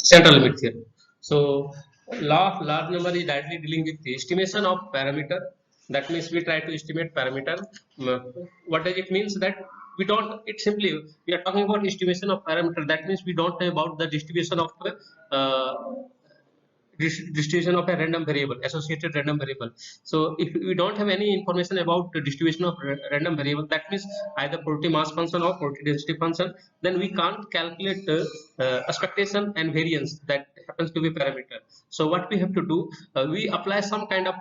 Central limit theorem. So law of large number is directly dealing with the estimation of parameter. That means we try to estimate parameter. What does it means that we don't, it simply, we are talking about estimation of parameter. That means we don't know about the distribution of uh, distribution of a random variable, associated random variable. So if we don't have any information about the distribution of random variable, that means either probability mass function or probability density function, then we can't calculate expectation and variance that happens to be parameter. So what we have to do, we apply some kind of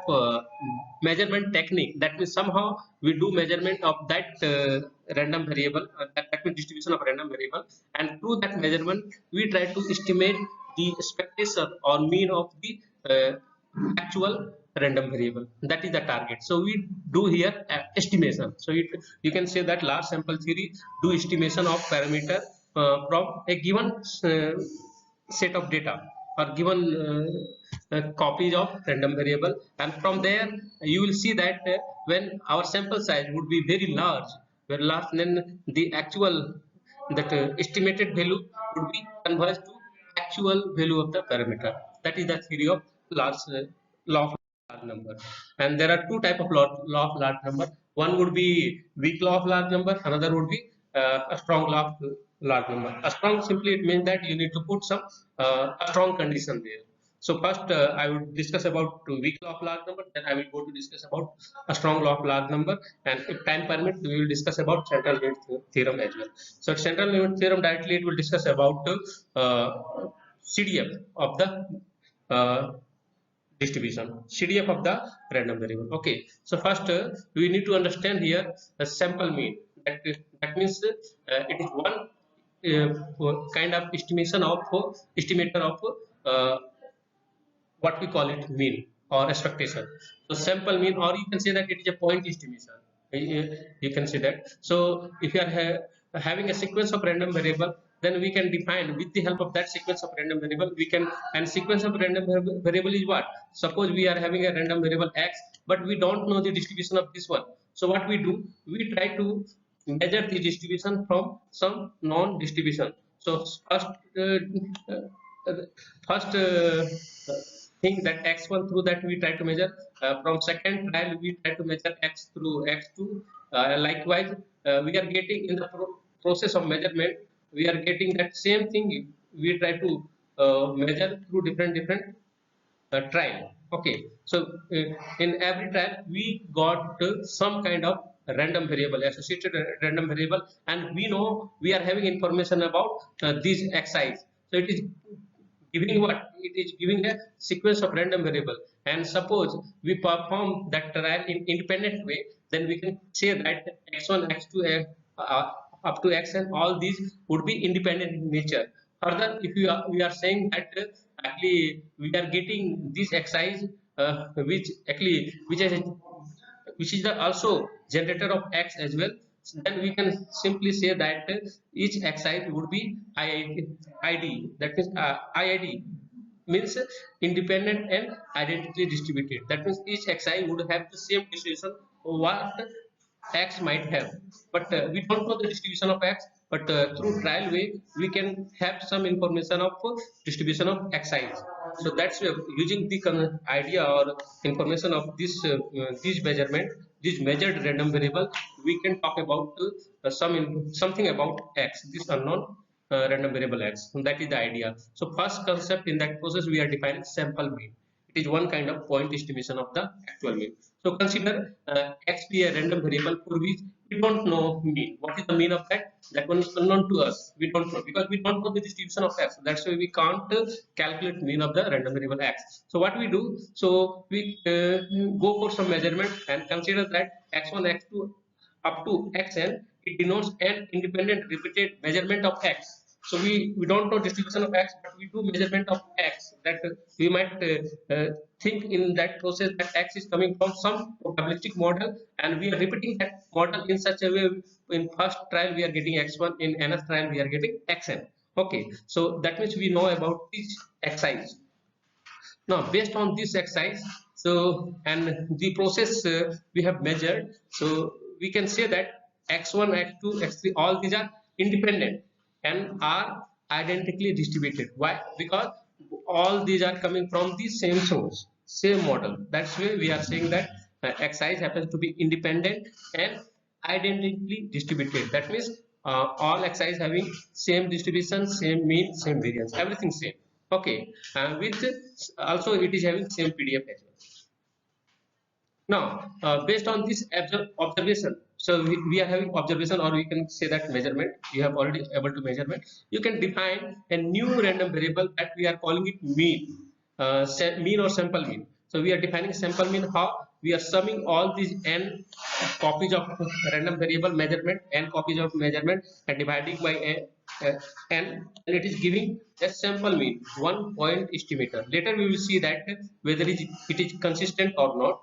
measurement technique. That means somehow we do measurement of that random variable, that means distribution of random variable, and through that measurement we try to estimate the expectation or mean of the actual random variable. That is the target. So we do here estimation. So you can say that large sample theory do estimation of parameter from a given set of data or given copies of random variable, and from there you will see that when our sample size would be very large, then the actual that estimated value would be converged to actual value of the parameter. That is the theory of large law of large number. And there are two type of law of large number. One would be weak law of large number. Another would be a strong law of large number. A strong, simply it means that you need to put some a strong condition there. So first I would discuss about weak law of large number, then I will go to discuss about a strong law of large number, and if time permits, we will discuss about central limit theorem as well. So central limit theorem directly it will discuss about CDF of the uh, distribution, CDF of the random variable. Okay, so first we need to understand here the sample mean. That means it is one kind of estimation of estimator of uh, what we call it mean or expectation. So sample mean, or you can say that it is a point estimation. You can say that. So if you are having a sequence of random variable, then we can define with the help of that sequence of random variable. We can, and sequence of random variable is what? Suppose we are having a random variable x, but we don't know the distribution of this one. So what we do? We try to measure the distribution from some non-distribution. So first, first thing that x1 through that we try to measure, from second trial we try to measure x through x2, likewise we are getting in the process of measurement, we are getting that same thing, we try to measure through different trial. Okay, so in every trial we got some kind of random variable, associated random variable, and we know we are having information about these xi's. So it is giving what? It is giving a sequence of random variable, and suppose we perform that trial in independent way, then we can say that x1 x2 up to xn, all these would be independent in nature. Further, if we are saying that actually we are getting these xi's which actually which is the also generator of x as well, then we can simply say that each xi would be id. That means iid means independent and identically distributed. That means each xi would have the same distribution what x might have, but we don't know the distribution of x, but through trial way we can have some information of distribution of xi's. So that's using the idea or information of this measurement, this measured random variable, we can talk about something about x, this unknown random variable x. And that is the idea. So first concept in that process we are defining sample mean. It is one kind of point estimation of the actual mean. So consider x be a random variable for which we don't know mean. What is the mean of that? That one is unknown to us. We don't know because we don't know the distribution of x. That's why we can't calculate mean of the random variable x. So what we do? So we go for some measurement and consider that x1, x2 up to xn, it denotes an independent repeated measurement of x. So we don't know distribution of x, but we do measurement of x. That we might think in that process that x is coming from some probabilistic model, and we are repeating that model in such a way. In first trial we are getting x1, in nth trial we are getting xn. Okay, so that means we know about these xi's. Now based on this exercise, so and the process we have measured, so we can say that x1, x2, x3, all these are independent and are identically distributed. Why? Because all these are coming from the same source, same model. That's why we are saying that xi happens to be independent and identically distributed. That means all xi is having same distribution, same mean, same variance, everything same. Okay, with also it is having same PDF as well. Now, based on this observation, so we are having observation, or we can say that measurement. You have already able to measurement. You can define a new random variable that we are calling it mean, mean or sample mean. So we are defining sample mean. How? We are summing all these n copies of random variable measurement, n copies of measurement, and dividing by n, and it is giving a sample mean, 1 point estimator. Later we will see that whether it is consistent or not.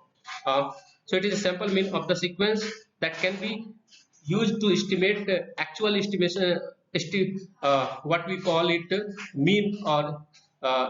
So it is a sample mean of the sequence that can be used to estimate actual estimation, what we call it mean or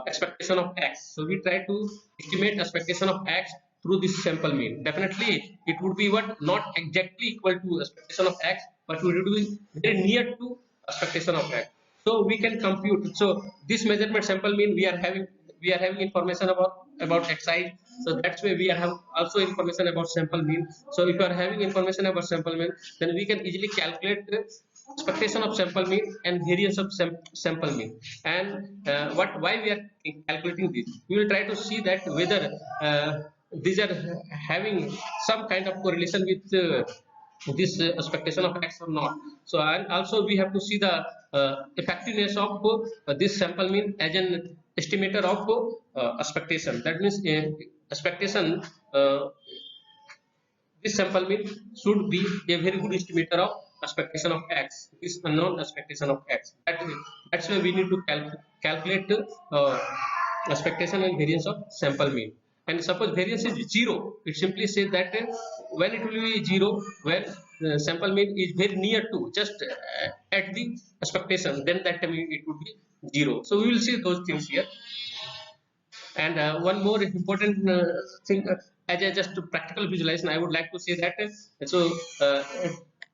expectation of x. So we try to estimate expectation of x through this sample mean. Definitely it would be what, not exactly equal to expectation of x, but we would be very near to expectation of x. So we can compute. So this measurement sample mean, we are having information about xi. So that's why we have also information about sample mean. So if you are having information about sample mean, then we can easily calculate the expectation of sample mean and variance of sample mean. And why we are calculating this, we will try to see that whether these are having some kind of correlation with this expectation of x or not. So, and also we have to see the effectiveness of this sample mean as an estimator of expectation. That means expectation, this sample mean should be a very good estimator of expectation of x, this unknown expectation of x. That's why we need to calculate expectation and variance of sample mean. And suppose variance is 0, it simply says that when it will be 0, when sample mean is very near to just at the expectation, then that time it would be 0. So we will see those things here. And one more important thing, as I just practical visualization, I would like to say that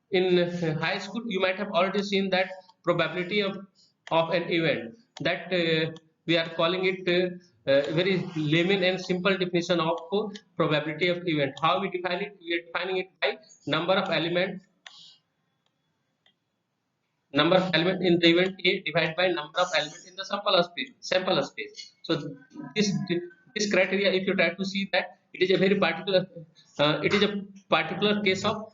in high school you might have already seen that probability of an event, that we are calling it very layman and simple definition of probability of event. How we define it? We are defining it by number of elements in the event A divided by number of elements in the sample space. So this criteria, if you try to see that, it is a very particular case of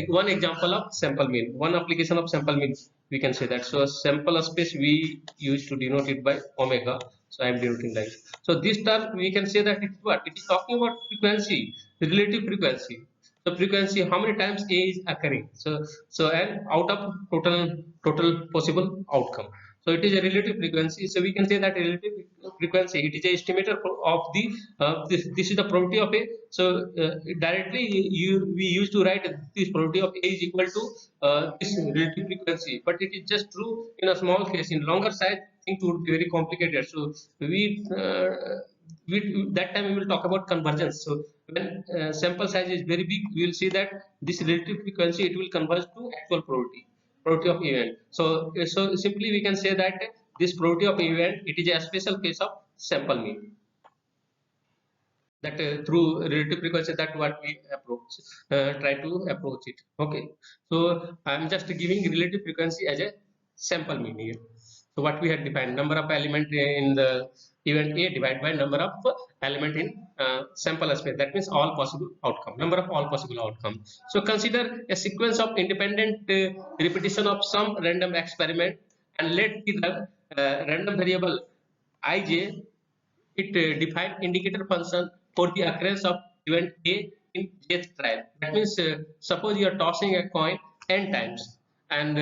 one example of sample mean, one application of sample mean, we can say that. So sample space we used to denote it by omega. So I am denoting like. So this term we can say that it's what? It is talking about frequency, relative frequency. So frequency, how many times A is occurring. So and out of total possible outcome. So it is a relative frequency. So we can say that relative frequency, it is a estimator of the this is the probability of A. So directly we used to write this probability of A is equal to this relative frequency. But it is just true in a small case. In longer size, things would be very complicated. So that time we will talk about convergence. So when sample size is very big, we will see that this relative frequency, it will converge to actual probability of event. So simply we can say that this probability of event, it is a special case of sample mean, that through relative frequency, that what we approach, try to approach it. Okay, so I am just giving relative frequency as a sample mean here. So what we had defined, number of element in the event A divided by number of element in sample space, that means all possible outcome, number of all possible outcomes. So consider a sequence of independent repetition of some random experiment, and let the random variable ij, it define indicator function for the occurrence of event A in jth trial. That means suppose you are tossing a coin n times, and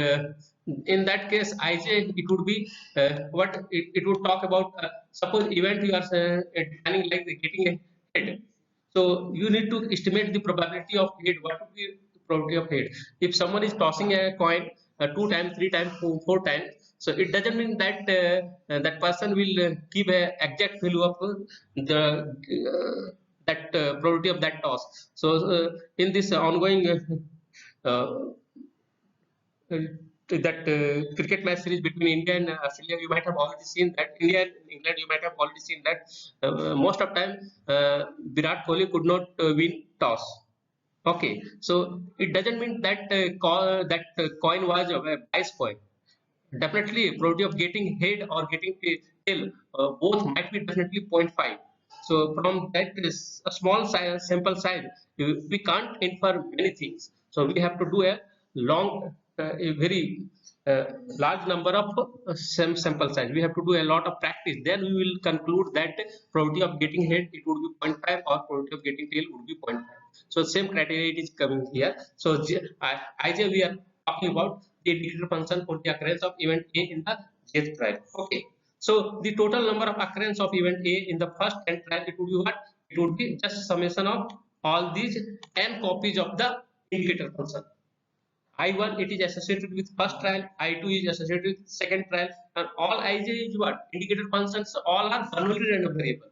in that case ij, it would be what it would talk about. Suppose event you are defining like getting a head. So you need to estimate the probability of head. What would be the probability of head? If someone is tossing a coin 2 times, 3 times, 4 times, so it doesn't mean that that person will give a exact value of the that probability of that toss. So in this ongoing that cricket match series between India and Australia, you might have already seen that India and England, you might have already seen that most of time Virat Kohli could not win toss. Okay, so it doesn't mean that coin was a bias coin. Definitely, probability of getting head or getting tail, both might be definitely zero point 0.5. So from that is a small size, sample size, we can't infer many things. So we have to do a long, a very large number of sample size. We have to do a lot of practice. Then we will conclude that probability of getting head it would be 0.5 or probability of getting tail would be 0.5. So same criteria it is coming here. So IJ we are talking about the indicator function for the occurrence of event A in the jth trial. Okay. So the total number of occurrence of event A in the first n trial it would be what? It would be just summation of all these n copies of the indicator function. I1 it is associated with first trial, I2 is associated with second trial, and all Ij is what? Indicator functions all are Bernoulli random variable.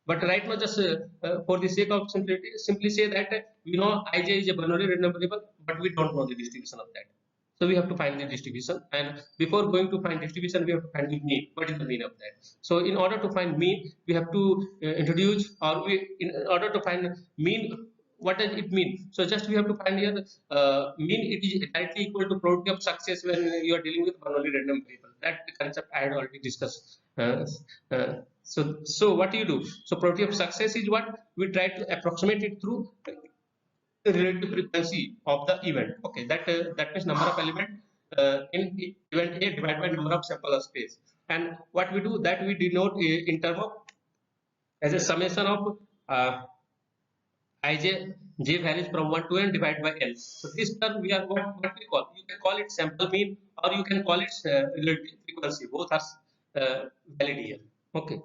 But right now, just for the sake of simplicity, simply say that we know Ij is a Bernoulli random variable, but we don't know the distribution of that. So we have to find the distribution, and before going to find distribution, we have to find the mean. What is the mean of that? So in order to find mean, we have to introduce, or in order to find mean, what does it mean? So just we have to find here mean. It is directly equal to probability of success when you are dealing with Bernoulli random variable. That concept I had already discussed. So what do you do? So probability of success is what we try to approximate it through the relative frequency of the event. Okay, that means number of element in event A divided by number of sample space. And what we do that we denote in term of as a summation of Ij j varies from 1 to n divided by L. So this term we are what we call, you can call it sample mean or you can call it relative frequency. Both are valid here. Okay.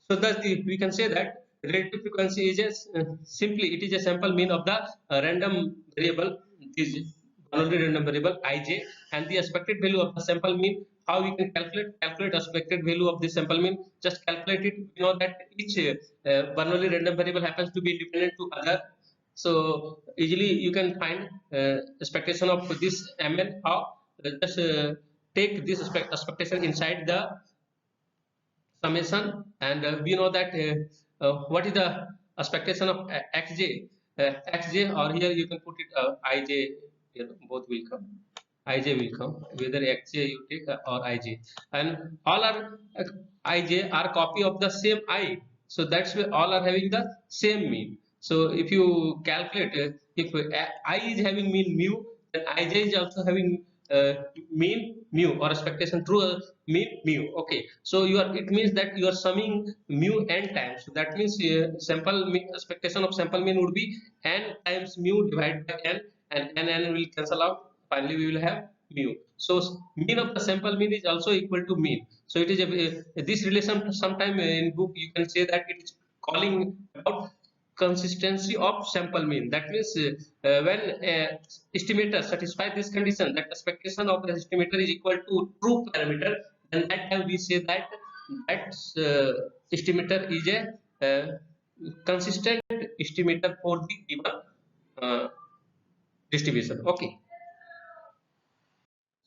So thus we can say that relative frequency is simply it is a sample mean of the random variable, is Bernoulli random variable Ij, and the expected value of the sample mean. How we can calculate expected value of the sample mean? Just calculate it. You know that each Bernoulli random variable happens to be dependent to other. So easily you can find expectation of this mn. How? Just take this expectation inside the summation, and we know that what is the expectation of xj. Xj, or here you can put it ij, both will come, ij will come, whether xj you take or ij, and all are ij are copy of the same I, so that's why all are having the same mean. So if you calculate, if I is having mean mu, then ij is also having mean mu, or expectation through mean mu. Okay, so it means that you are summing mu n times. So that means sample mean, expectation of sample mean would be n times mu divided by n, and n will cancel out. Finally we will have mu. So mean of the sample mean is also equal to mean. So it is this relation. Sometime in book you can say that it is calling about consistency of sample mean. That means when estimator satisfy this condition, that expectation of the estimator is equal to true parameter, then that time we say that estimator is a consistent estimator for the given distribution. Okay,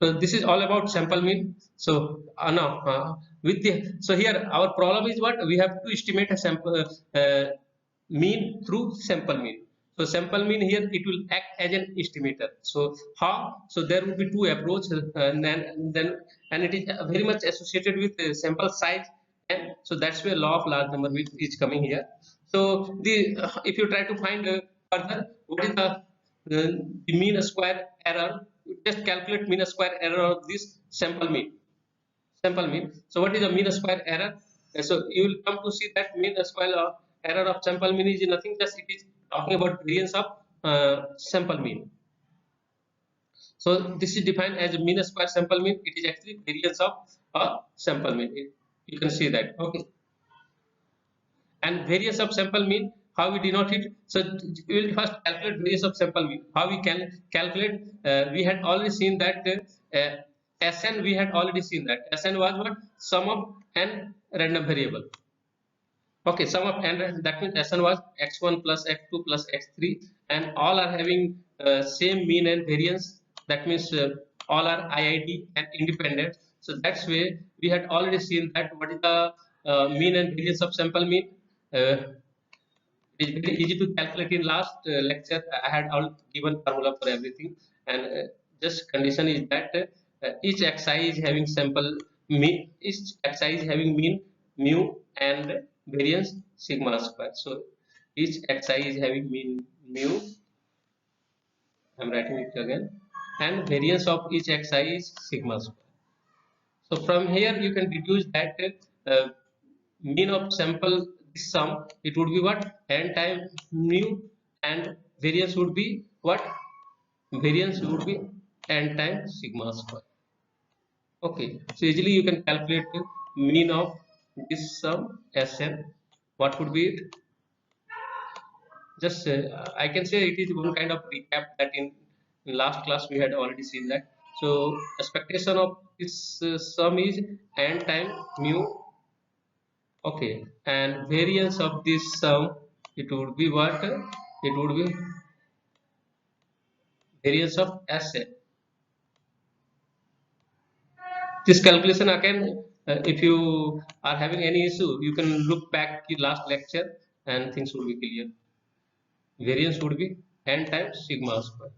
so this is all about sample mean. So now with the, so here our problem is what we have to estimate a sample mean through sample mean. So sample mean here it will act as an estimator. So how? So there will be two approaches, and it is very much associated with sample size, and so that's where law of large number is coming here. So the if you try to find further what is the mean square error, just calculate mean square error of this sample mean. So what is the mean square error? So you will come to see that mean square error of sample mean is nothing, just it is talking about variance of sample mean. So this is defined as mean square sample mean. It is actually variance of sample mean. You can see that. Okay. And variance of sample mean, how we denote it? So we will first calculate variance of sample mean. How we can calculate? We had already seen that Sn, we had already seen that Sn was what? Sum of n random variable. Okay, sum of n, that means Sn was x1 plus x2 plus x3, and all are having same mean and variance. That means all are IID and independent. So that's why we had already seen that what is the mean and variance of sample mean. It is very easy to calculate. In last lecture I had all given formula for everything, and just condition is that each xi is having sample mean, each xi is having mean mu and variance sigma square. So each xi is having mean mu, I'm writing it again, and variance of each xi is sigma square. So from here you can deduce that uh, mean of sample this sum, it would be what, n times mu, and variance would be what, variance would be n times sigma square. Okay, so easily you can calculate the mean of this sum Sn. What would be it? Just I can say it is one kind of recap that in last class we had already seen that. So expectation of this sum is n times mu. Okay, and variance of this sum, it would be what, it would be variance of Sn. This calculation again, if you are having any issue, you can look back to last lecture and things will be clear. Variance would be n times sigma square.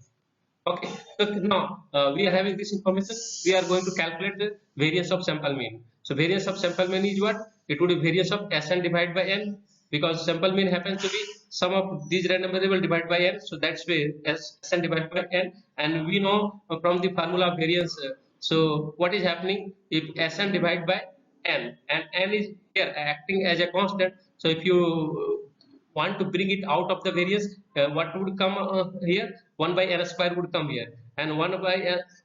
Okay, so now we are having this information. We are going to calculate the variance of sample mean. So variance of sample mean is what? It would be variance of Sn divided by n, because sample mean happens to be sum of these random variable divided by n. So that's why Sn divided by n, and we know from the formula of variance. So what is happening if Sn divided by n, and n is here acting as a constant. So if you want to bring it out of the variance, what would come here? 1 by n square would come here, and 1 by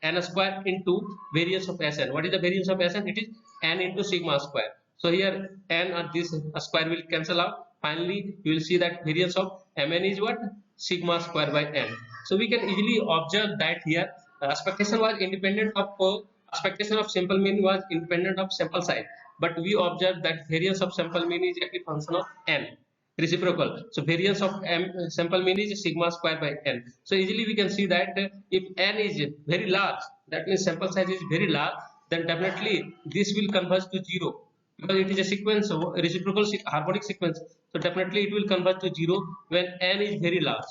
n square into variance of Sn. What is the variance of Sn? It is n into sigma square. So here n and this square will cancel out. Finally you will see that variance of Mn is what? Sigma square by n. So we can easily observe that here expectation was independent of expectation of sample mean was independent of sample size, but we observe that variance of sample mean is a function of n, reciprocal. So variance of sample mean is sigma square by n. So easily we can see that if n is very large, that means sample size is very large, then definitely this will converge to 0, because it is a sequence of reciprocal harmonic sequence. So definitely it will converge to 0 when n is very large.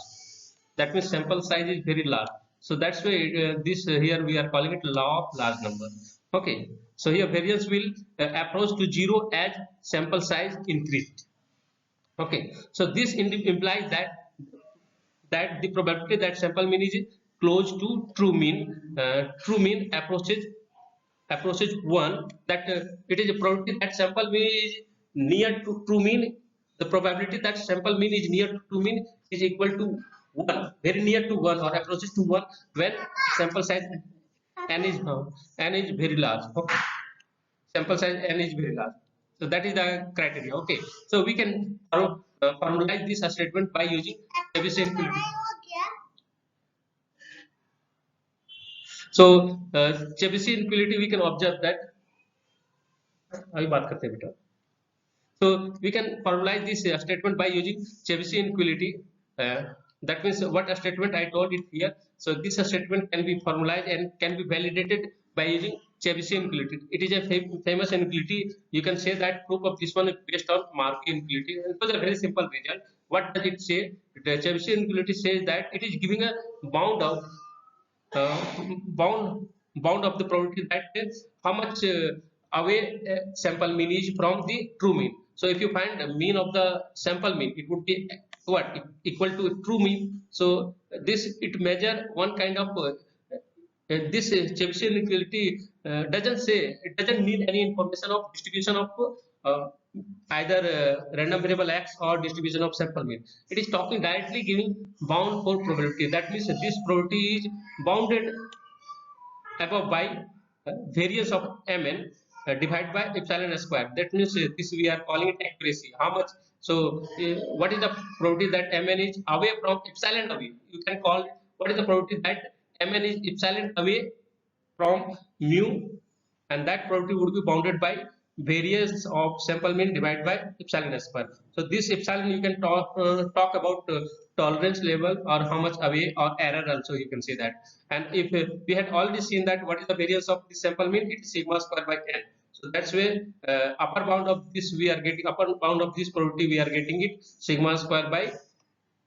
That means sample size is very large. So that's why this here we are calling it law of large number. Okay, so here variance will approach to 0 as sample size increased. Okay, so this implies that the probability that sample mean is close to true mean, approaches 1, that it is a probability that sample mean is near to true mean. The probability that sample mean is near to true mean is equal to 1, very near to 1, or approaches to 1, when sample size n is very large. Okay, sample size n is very large. So that is the criteria. Okay, so we can formalize this statement by using Chebyshev equality. So Chebyshev equality we can observe that अभी बात करते हैं बेटा. So we can formalize this statement by using Chebyshev inequality. That means what a statement I told it here. So this statement can be formalized and can be validated by using Chebyshev inequality. It is a famous inequality. You can say that proof of this one is based on Markov inequality. It was a very simple result. What does it say? The Chebyshev inequality says that it is giving a bound of bound of the probability that how much away sample mean is from the true mean. So if you find the mean of the sample mean, it would be what, equal to true mean. So this it measure one kind of this Chebyshev inequality doesn't say, it doesn't need any information of distribution of either random variable x or distribution of sample mean. It is talking directly giving bound for probability. That means this probability is bounded above by variance of Mn divided by epsilon square. That means this we are calling it accuracy. How much? So what is the probability that Mn is away from epsilon away? You can call it, what is the probability that Mn is epsilon away from mu, and that probability would be bounded by variance of sample mean divided by epsilon square. So this epsilon you can talk about tolerance level, or how much away, or error also you can say that. And if we had already seen that what is the variance of the sample mean, it is sigma square by n. So that's where upper bound of this we are getting, upper bound of this probability we are getting it sigma square by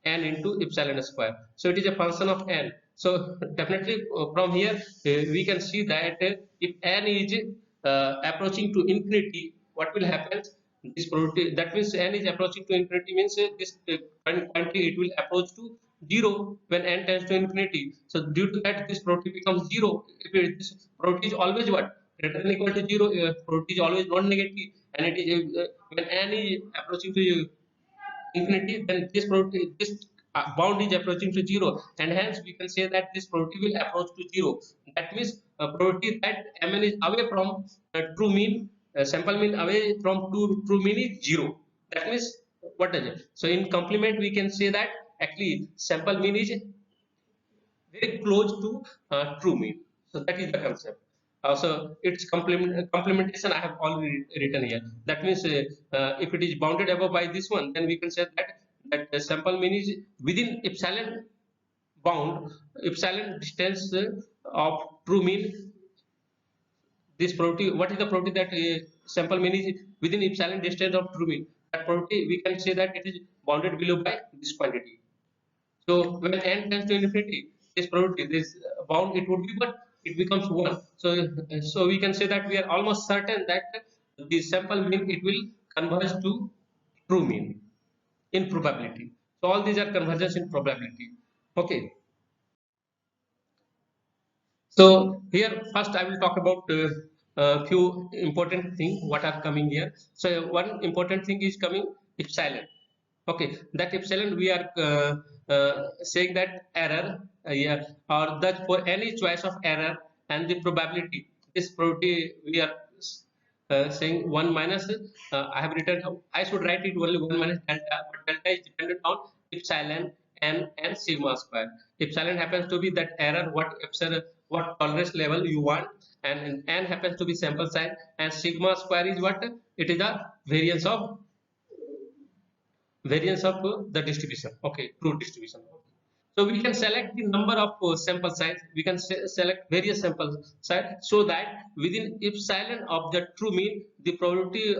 n into epsilon square. So it is a function of n. So definitely from here we can see that if n is approaching to infinity, what will happen? This probability, that means n is approaching to infinity, means this quantity it will approach to 0 when n tends to infinity. So due to that, this probability becomes 0. If this probability is always what, greater than equal to 0, probability is always non-negative, and it is when n is approaching to infinity, then this probability, this bound is approaching to 0, and hence we can say that this probability will approach to 0. That means probability that mn is away from true mean, sample mean away from true mean is 0. That means what does it? So in complement we can say that actually sample mean is very close to true mean. So that is the concept. So its complementation I have already written here. That means if it is bounded above by this one, then we can say that the sample mean is within epsilon bound, epsilon distance of true mean. This probability, what is the probability that sample mean is within epsilon distance of true mean? That probability we can say that it is bounded below by this quantity. So when n tends to infinity, this probability, this bound, it would be, but it becomes 1. So we can say that we are almost certain that the sample mean it will converge to true mean in probability. So all these are convergence in probability. Okay. So here first I will talk about a few important things what are coming here. So one important thing is coming epsilon. Okay, that epsilon we are saying that error, yeah, or that for any choice of error and the probability, this probability we are saying 1 minus, I have written, I should write it only 1 minus delta, but delta is dependent on epsilon and sigma square. Epsilon happens to be that error, what tolerance level you want, and n happens to be sample size, and sigma square is what, it is the variance of the distribution. Okay, true distribution. So we can select the number of sample size, we can select various sample size, so that within epsilon of the true mean, the probability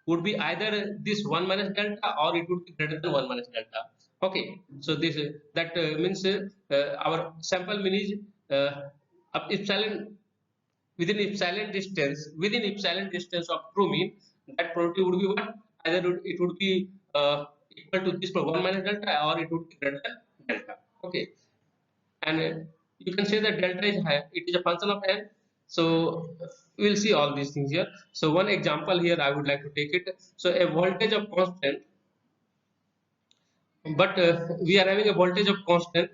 would be either this 1 minus delta, or it would be greater than 1 minus delta. Okay, so this that means our sample mean is epsilon, within epsilon distance of true mean, that probability would be what, either it would be equal to this 1 minus delta, or it would be greater than delta. Okay, and you can say that delta is high, it is a function of n. So we will see all these things here. So one example here I would like to take it. So a voltage of constant, but we are having a voltage of constant,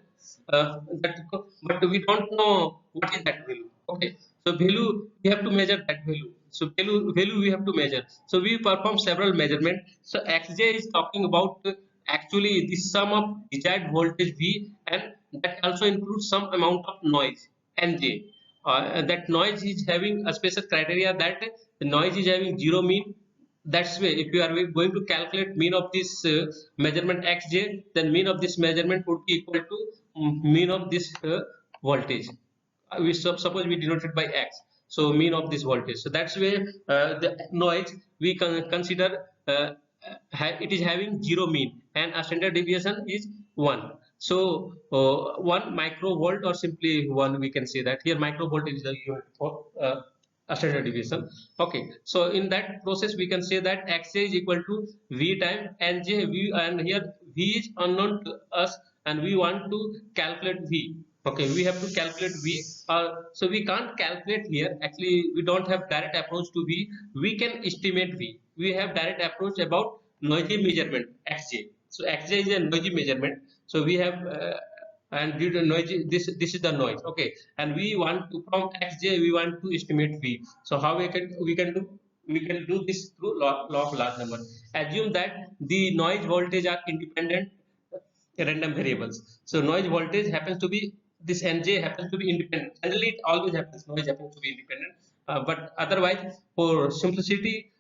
but we don't know what is that value. Okay, so value we have to measure that value. So value we have to measure. So we perform several measurement. So xj is talking about actually the sum of desired voltage v, and that also includes some amount of noise nj. That noise is having a special criteria, that the noise is having zero mean. That's way if you are going to calculate mean of this measurement xj, then mean of this measurement would be equal to mean of this voltage. We suppose we denote it by x, so mean of this voltage. So that's where the noise we can consider it is having zero mean, and a standard deviation is 1. So 1 microvolt, or simply 1, we can say that here microvolt is the unit for a standard deviation. Okay, so in that process we can say that xj is equal to v time nj, v, and here v is unknown to us, and we want to calculate v. Okay, we have to calculate v. So we can't calculate here, actually we don't have direct approach to v. We can estimate v. We have direct approach about noisy measurement xj. So xj is a noisy measurement, so we have and due to noise, this is the noise. Okay, and we want to, from xj we want to estimate v. So how we can do this through law of large number. Assume that the noise voltage are independent random variables. So noise voltage happens to be, this nj happens to be independent. Generally it always happens, noise happens to be independent, but otherwise for simplicity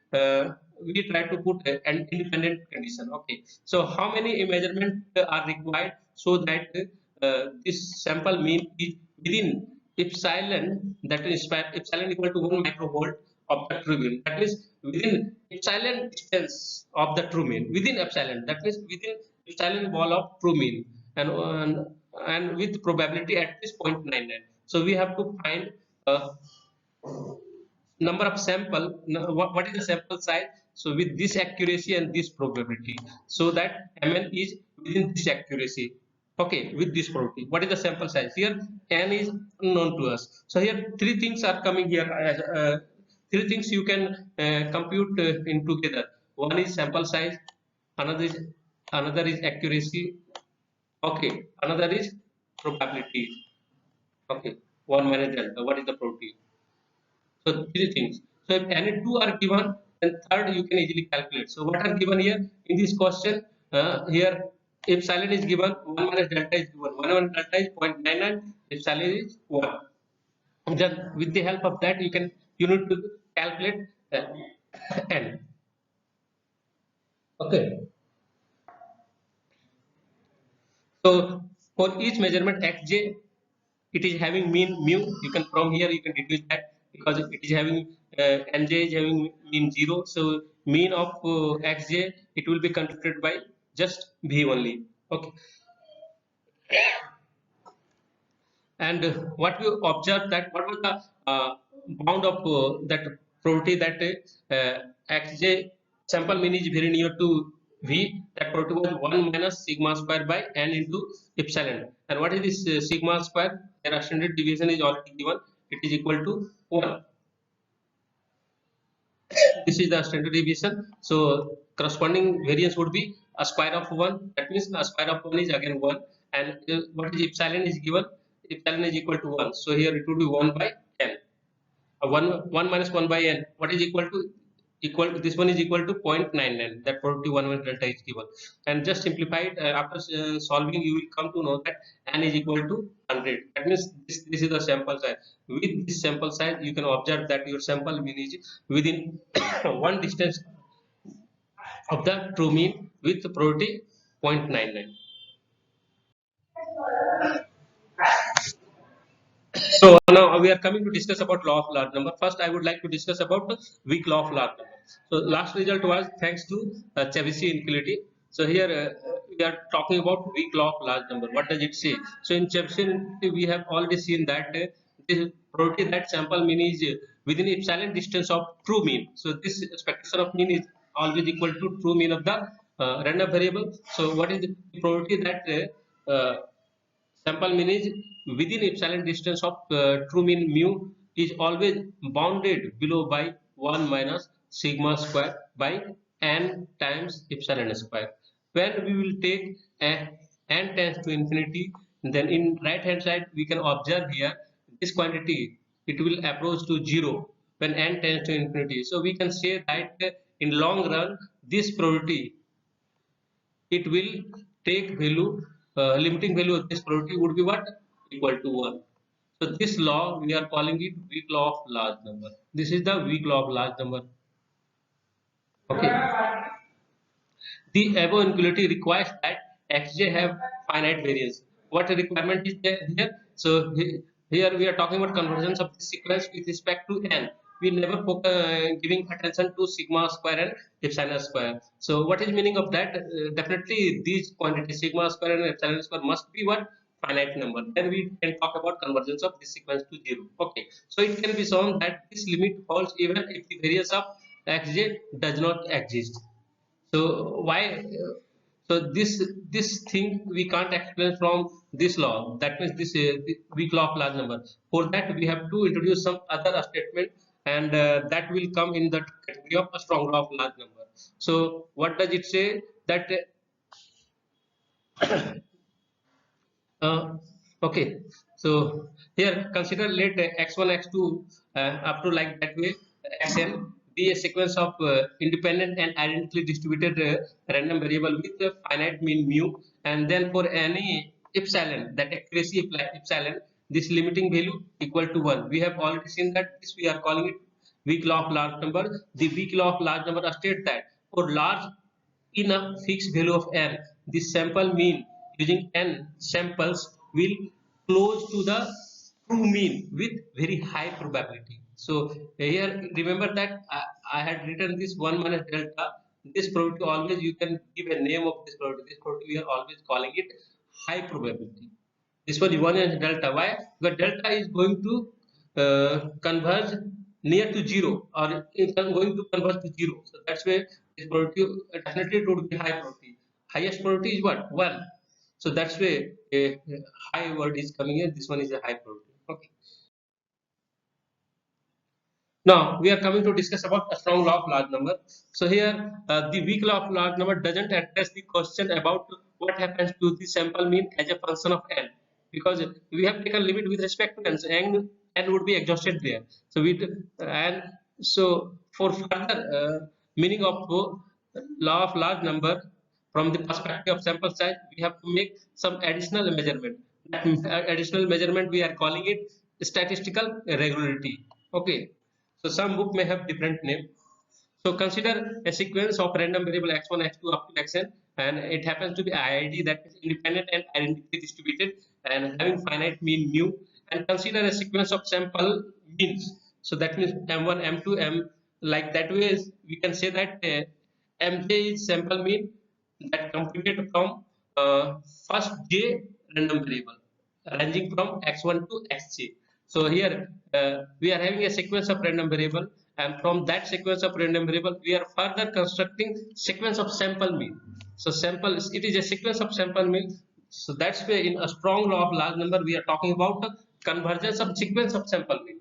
we try to put an independent condition. Okay, so how many measurements are required so that this sample mean is within epsilon, that is epsilon equal to 1 microvolt of the true mean, that is within epsilon distance of the true mean, within epsilon, that means within epsilon ball of true mean, and with probability at this 0.99. So we have to find number of sample, what is the sample size, so with this accuracy and this probability, so that mn is within this accuracy. Okay, with this probability, what is the sample size? Here n is unknown to us, so here three things are coming here, three things you can compute in together. One is sample size, another is accuracy, okay, another is probability. Okay, one minus delta, what is the probability? So three things. So if any two are given, then third you can easily calculate. So what are given here in this question? Here epsilon is given, 1 minus delta is given. 1 minus delta is 0.99, epsilon is 1. Then with the help of that you need to calculate n. Okay. So for each measurement xj, it is having mean mu. You can from here you can deduce that because it is having nj is having mean 0. So mean of xj, it will be computed by just v only. Okay, and what we observed, that what was the bound of that probability that xj sample mean is very near to v, that probability was 1 minus sigma square by n into epsilon. And what is this sigma square? Their standard deviation is already given, it is equal to 1. This is the standard deviation, so corresponding variance would be a square of 1, that means a square of 1 is again 1, and what is epsilon is given, epsilon is equal to 1, so here it would be 1 by n. 1 minus 1 by n, what is equal to this one is equal to 0.99, that probability 1 minus delta is given, and just simplify it. After solving you will come to know that n is equal to 100, that means this is the sample size. With this sample size you can observe that your sample mean is within one distance of the true mean with probability 0.99. So now we are coming to discuss about law of large number. First, I would like to discuss about the weak law of large number. So last result was thanks to Chavez inequality. So here we are talking about weak law of large number. What does it say? So in Chavez inequality, we have already seen that this probability that sample mean is within epsilon distance of true mean. So this expectation of mean is always equal to true mean of the random variable. So what is the probability that sample mean is within epsilon distance of true mean mu is always bounded below by 1 minus sigma square by n times epsilon square. When we will take n tends to infinity, then in right hand side we can observe here this quantity, it will approach to 0 when n tends to infinity. So we can say that in long run this probability, it will take value, limiting value of this probability would be what, equal to 1. So this law we are calling it weak law of large number. This is the weak law of large number. Okay, the above inequality requires that xj have finite variance. What requirement is there here? So here we are talking about convergence of the sequence with respect to n. We never giving attention to sigma square and epsilon square. So what is meaning of that? Definitely these quantities sigma square and epsilon square must be what, finite number. Then we can talk about convergence of this sequence to 0. Okay, so it can be shown that this limit holds even if the variance of xj does not exist. So why, so this thing we can't explain from this law, that means this weak law of large number. For that we have to introduce some other statement, and that will come in the category of a strong law of large number. So what does it say? That okay, so here consider let x1 x2 up to like that way xn be a sequence of independent and identically distributed random variable with a finite mean mu, and then for any epsilon, that accuracy epsilon, this limiting value equal to 1. We have already seen that this we are calling it weak law of large number. The weak law of large number states that for large in a fixed value of n, the sample mean using n samples will close to the true mean with very high probability. So here remember that I had written this 1 minus delta. This probability always you can give a name of this probability. This probability we are always calling it high probability. This was 1 is delta. Why? Because delta is going to converge near to 0 or it is going to converge to 0. So that's why this probability definitely it would be high probability. Highest probability is what? 1. So that's why a high word is coming in. This one is a high probability. Okay. Now we are coming to discuss about a strong law of large number. So here the weak law of large number doesn't address the question about what happens to the sample mean as a function of n, because we have taken limit with respect to n, so n would be exhausted there. So and so for further meaning of law of large number from the perspective of sample size, we have to make some additional measurement. That additional measurement we are calling it statistical regularity. Okay. So some book may have different name. So consider a sequence of random variable x1, x2 up to xn, and it happens to be IID, that is independent and identically distributed and having finite mean mu. And consider a sequence of sample means. So that means m1, m2, m, like that way we can say that mj is sample mean that computed from first j random variable ranging from x1 to xj. So here we are having a sequence of random variable, and from that sequence of random variable we are further constructing sequence of sample mean. So sample it is a sequence of sample mean. So that's why in a strong law of large number we are talking about the convergence of sequence of sample mean.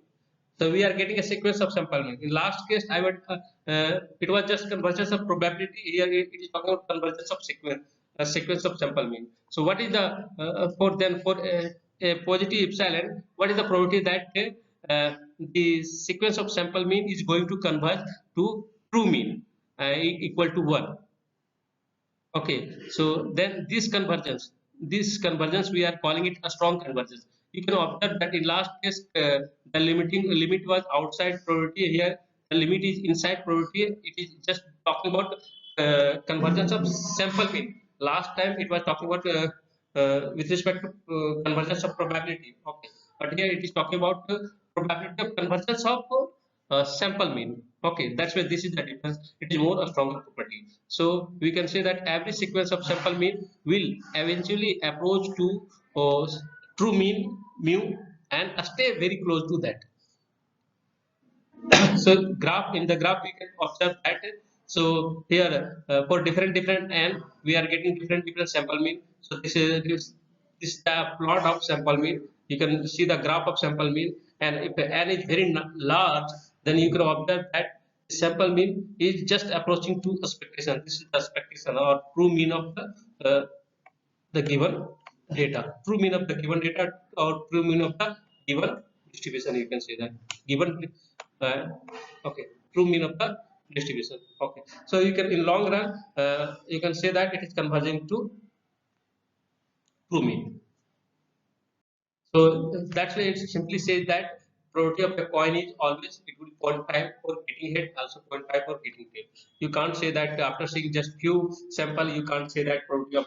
So we are getting a sequence of sample mean. In last case, it was just convergence of probability. Here it is talking about convergence of sequence, a sequence of sample mean. So what is the for a positive epsilon? What is the probability that the sequence of sample mean is going to converge to true mean equal to 1? Okay, so then this convergence we are calling it a strong convergence. You can observe that in last case the limit was outside probability. Here the limit is inside probability. It is just talking about convergence of sample mean. Last time it was talking about with respect to convergence of probability. Okay, but here it is talking about probability of convergence of sample mean. Okay, that's why this is the difference. It is more a stronger property. So we can say that every sequence of sample mean will eventually approach to true mean mu and stay very close to that. So graph in the graph we can observe that. So here for different n we are getting different sample mean. So this is the plot of sample mean. You can see the graph of sample mean, and if n is very large, then you can observe that sample mean is just approaching to expectation. This is the expectation or true mean of the given data. True mean of the given data or true mean of the given distribution. You can say that given uh, okay, true mean of the distribution. Okay, so you can in long run you can say that it is converging to true mean. So that's why it simply says that probability of a coin is always it will be 0.5 for getting head, also 0.5 for getting tail. You can't say that after seeing just few sample, you can't say that probability of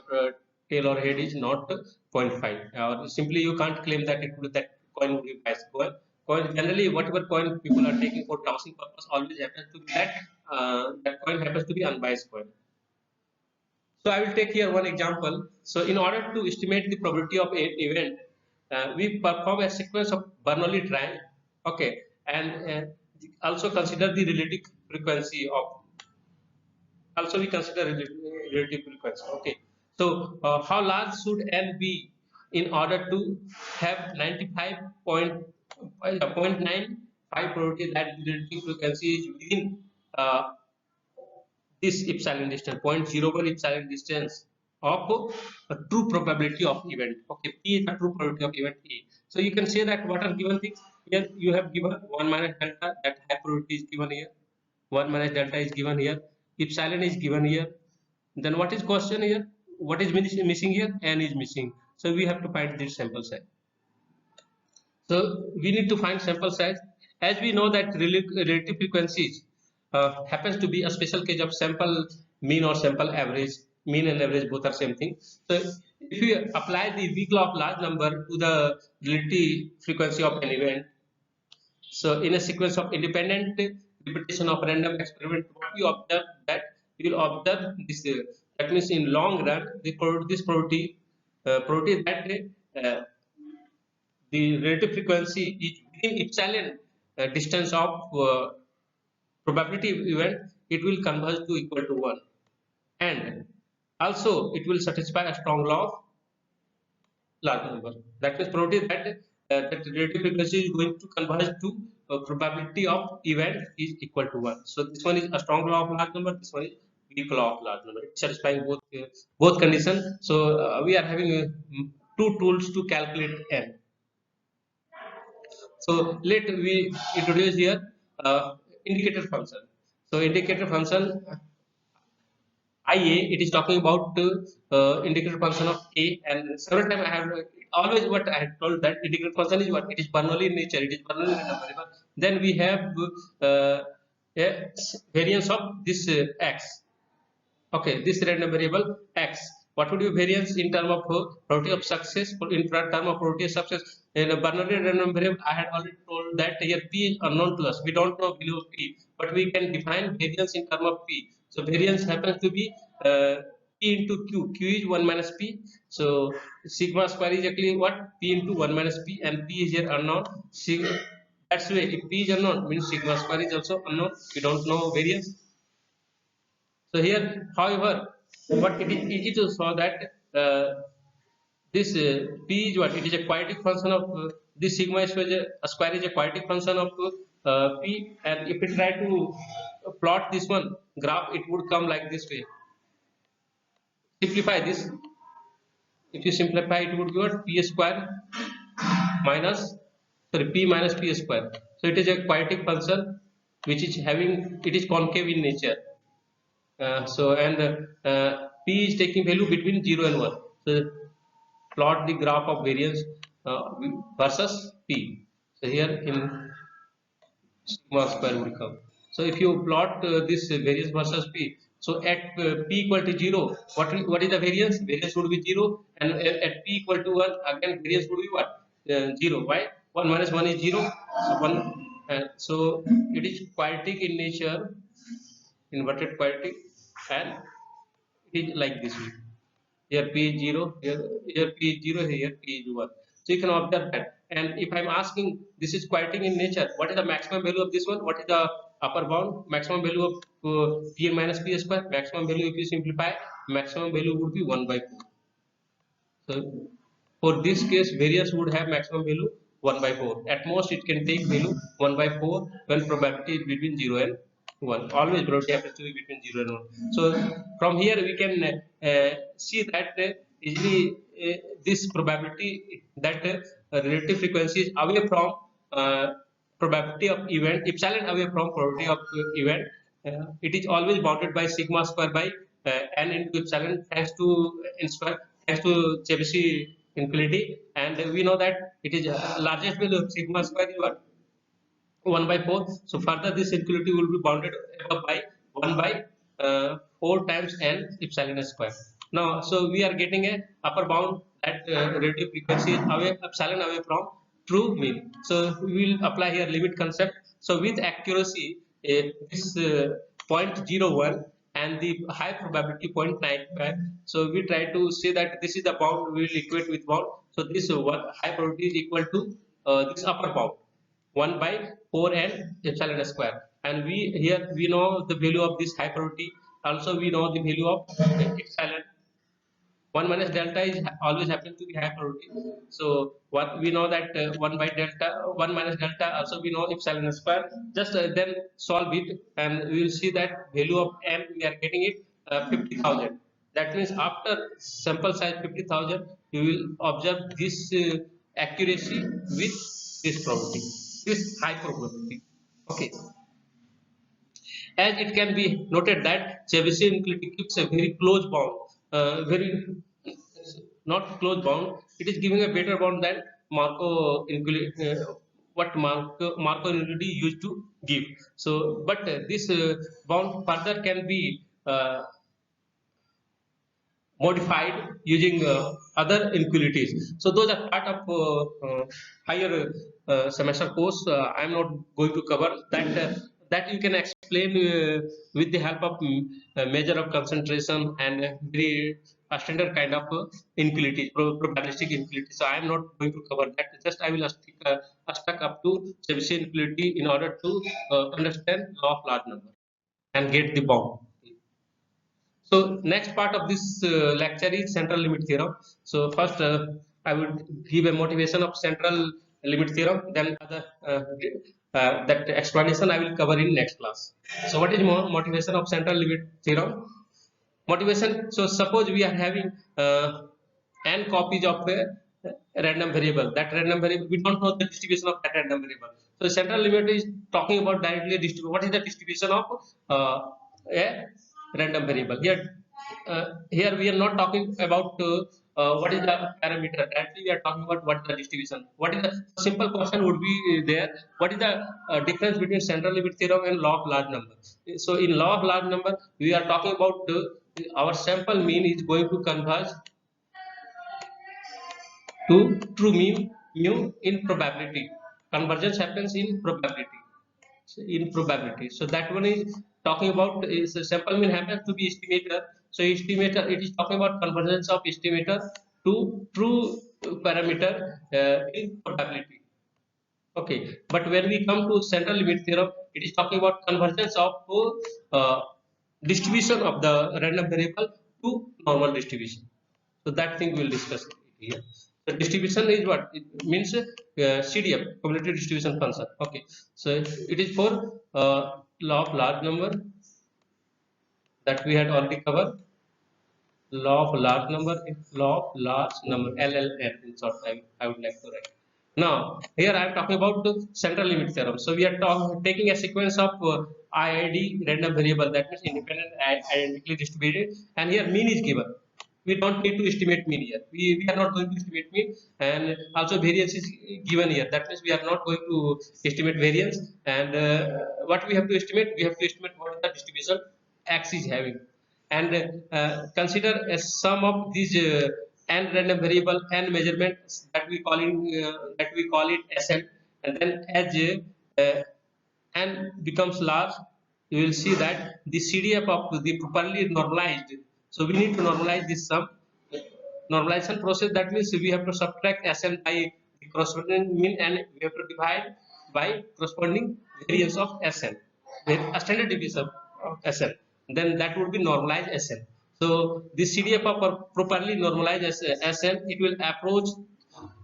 tail or head is not 0.5. Or simply you can't claim that that coin would be biased. Coin generally whatever coin people are taking for tossing purpose always happens to be that that coin happens to be unbiased coin. So I will take here one example. So in order to estimate the probability of an event, we perform a sequence of Bernoulli triangle. Okay, and also consider the relative frequency of. Also we consider relative frequency. Okay, so how large should n be in order to have 95.95 probability that the relative frequency is within this epsilon distance, 0.01 epsilon distance of a true probability of event. Okay, P is the true probability of event A. So you can say that what are given things here. You have given 1 minus delta, that high probability is given here. 1 minus delta is given here. Epsilon is given here. Then what is question here? What is missing here? N is missing. So we have to find this sample size. So we need to find sample size. As we know that relative frequencies happens to be a special case of sample mean or sample average. Mean and average both are same thing. So if we apply the weak law of large number to the relative frequency of an event, so in a sequence of independent repetition of random experiment, what we observe that we will observe this. That means in long run, this probability that the relative frequency is within epsilon distance of probability event, it will converge to equal to 1, and also it will satisfy a strong law of large number. That means probability that that relative frequency is going to converge to probability of event is equal to 1. So this one is a strong law of large number, this one is weak law of large number. It's satisfying both conditions. So we are having two tools to calculate n. So let we introduce here indicator function. So indicator function IA, it is talking about indicator function of A, and several times I have always what I have told that indicator function is what? It is Bernoulli in nature, it is Bernoulli in number. Then we have a variance of this x. Okay, this random variable x. What would be variance in terms of probability of success? In terms of probability of success, in a Bernoulli random variable, I had already told that here p is unknown to us. We don't know value of p, but we can define variance in terms of p. So variance happens to be p into q. Q is 1 minus p. So sigma square is actually what? P into 1 minus p, and p is here unknown. That's why if p is unknown, means sigma square is also unknown. We don't know variance. So here, however, what it is easy to show that this p is what? It is a quadratic function of this sigma square is a quadratic function of p, and if we try to plot this one graph, it would come like this way. Simplify this. If you simplify, it would be what? P square minus p minus p square. So it is a quadratic function which is having, it is concave in nature. So and p is taking value between 0 and 1. So plot the graph of variance versus p. So here in sigma square would come. So if you plot this variance versus p, so at p equal to 0, what is the variance? Variance would be 0, and at p equal to 1, again variance would be what? 0. Why? 1 minus 1 is 0. So 1. So it is quadratic in nature, inverted quadratic, and it is like this way. Here p is 0, here p is 0, here p is 1. So you can observe that. And if I am asking, this is quadratic in nature, what is the maximum value of this one? What is the upper bound? Maximum value of p minus p square. Maximum value, if you simplify, maximum value would be 1 by 4. So for this case, variance would have maximum value 1 by 4. At most, it can take value 1 by 4 when probability is between 0 and 1. Always probability happens to be between 0 and 1. So from here we can see that easily this probability that relative frequency is away from probability of event, epsilon away from probability of event. It is always bounded by sigma square by n into epsilon thanks to n square, thanks to Chebyshev inequality, and we know that it is largest value of sigma square is what? 1 by 4. So further this inequality will be bounded above by 1 by 4 times n epsilon square. Now, so we are getting a upper bound that relative frequency is away, epsilon away from true mean. So we will apply here limit concept. So with accuracy, this 0.01 and the high probability 0.95. So we try to say that this is the bound, we will equate with bound. So this one high probability is equal to this upper bound 1 by 4 n epsilon square. And we here we know the value of this high probability. Also we know the value of epsilon. 1 minus delta is always happens to be high probability. So what we know that 1 by delta, 1 minus delta, also we know epsilon square. Just then solve it, and we will see that value of m we are getting it 50,000. That means after sample size 50,000, you will observe this accuracy with this probability, this high probability. Okay. As it can be noted that Chebyshev inequality keeps a very close bound, very not close bound. It is giving a better bound than Markov inequality. what Markov inequality used to give. So, but this bound further can be modified using other inequalities. So those are part of higher semester course. I am not going to cover that. That you can explain with the help of measure of concentration and very standard kind of inequality, probabilistic inequality. So I am not going to cover that. Just I will stuck up to Chebyshev inequality in order to understand law of large number and get the bound. So next part of this lecture is central limit theorem. So first I would give a motivation of central limit theorem. Then other that explanation I will cover in next class. So what is motivation of central limit theorem? Motivation. So suppose we are having n copies of a random variable. That random variable we don't know the distribution of that random variable. So central limit is talking about directly distribution. What is the distribution of a random variable? Here we are not talking about what is the parameter. Actually, we are talking about what the distribution. What is the simple question would be there? What is the difference between central limit theorem and law of large number? So in law of large number, we are talking about our sample mean is going to converge to true mean mu in probability. Convergence happens in probability. So in probability. So that one is talking about is sample mean happens to be estimator. So estimator, it is talking about convergence of estimator to true parameter in probability. Okay, but when we come to central limit theorem, it is talking about convergence of uh, distribution of the random variable to normal distribution. So that thing we'll discuss here. So distribution is what it means CDF, cumulative distribution function. Okay, so it is for law of large number that we had already covered. Law of large number is law of large number, LLN in short. I would like to write. Now here I am talking about the central limit theorem. So we are taking a sequence of IID random variable, that means independent identically distributed, and here mean is given. We don't need to estimate mean here. We are not going to estimate mean, and also variance is given here. That means we are not going to estimate variance, and what we have to estimate? We have to estimate what the distribution X is having, and consider a sum of these n random variable n measurements that we call it Sn, and then as n becomes large, you will see that the CDF of the properly normalized. So we need to normalize this sum. Normalization process, that means we have to subtract Sn by the corresponding mean, and we have to divide by corresponding variance of Sn, with a standard deviation of Sn. Then that would be normalized Sn. So this CDF of properly normalized Sn, it will approach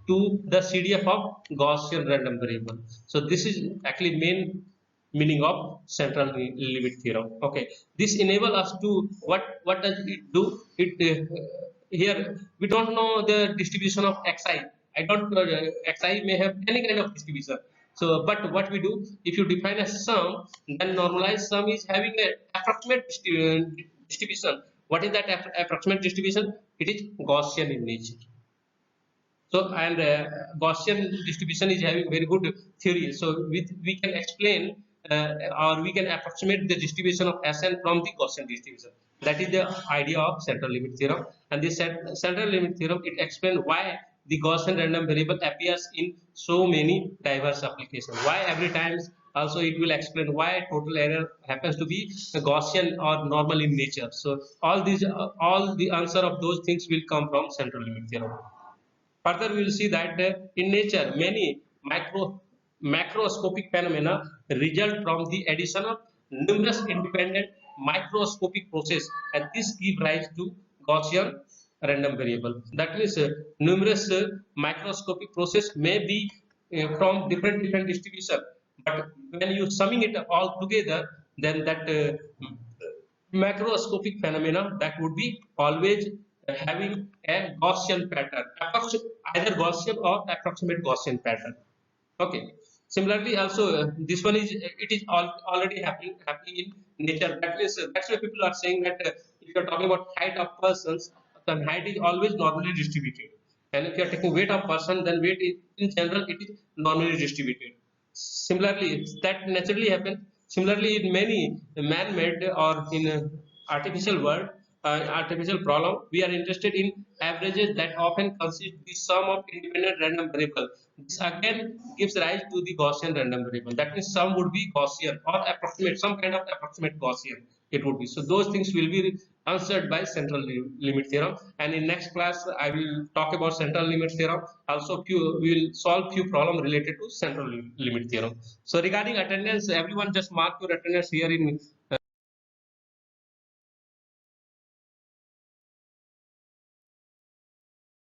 to the CDF of Gaussian random variable. So this is actually main meaning of central limit theorem. Okay, this enable us to what does it do? It here we don't know the distribution of xi. I don't know, xi may have any kind of distribution. So but what we do, if you define a sum, then normalized sum is having a approximate distribution. What is that approximate distribution? It is Gaussian in nature. So and Gaussian distribution is having very good theory. So we can explain or we can approximate the distribution of Sn from the Gaussian distribution. That is the idea of central limit theorem. And this central limit theorem, it explains why the Gaussian random variable appears in so many diverse applications. Why every time, also it will explain why total error happens to be Gaussian or normal in nature. So all these all the answer of those things will come from central limit theorem. Further, we will see that in nature, many macroscopic phenomena result from the addition of numerous independent microscopic processes, and this gives rise to Gaussian random variable. That means numerous microscopic process may be from different distribution, but when you summing it all together, then that macroscopic phenomena, that would be always having a Gaussian pattern, either Gaussian or approximate Gaussian pattern. Okay. Similarly, also this one is it is already happening in nature. That is that's why people are saying that if you are talking about height of persons, then height is always normally distributed, and if you are taking weight of person, then weight is in general it is normally distributed. Similarly, that naturally happens. Similarly, in many man-made or in artificial world, artificial problem, we are interested in averages that often consist the sum of independent random variable. This again gives rise to the Gaussian random variable. That means sum would be Gaussian or approximate, some kind of approximate Gaussian it would be. So those things will be answered by central limit theorem, and in next class I will talk about central limit theorem. Also we will solve few problems related to central limit theorem. So regarding attendance, everyone just mark your attendance here in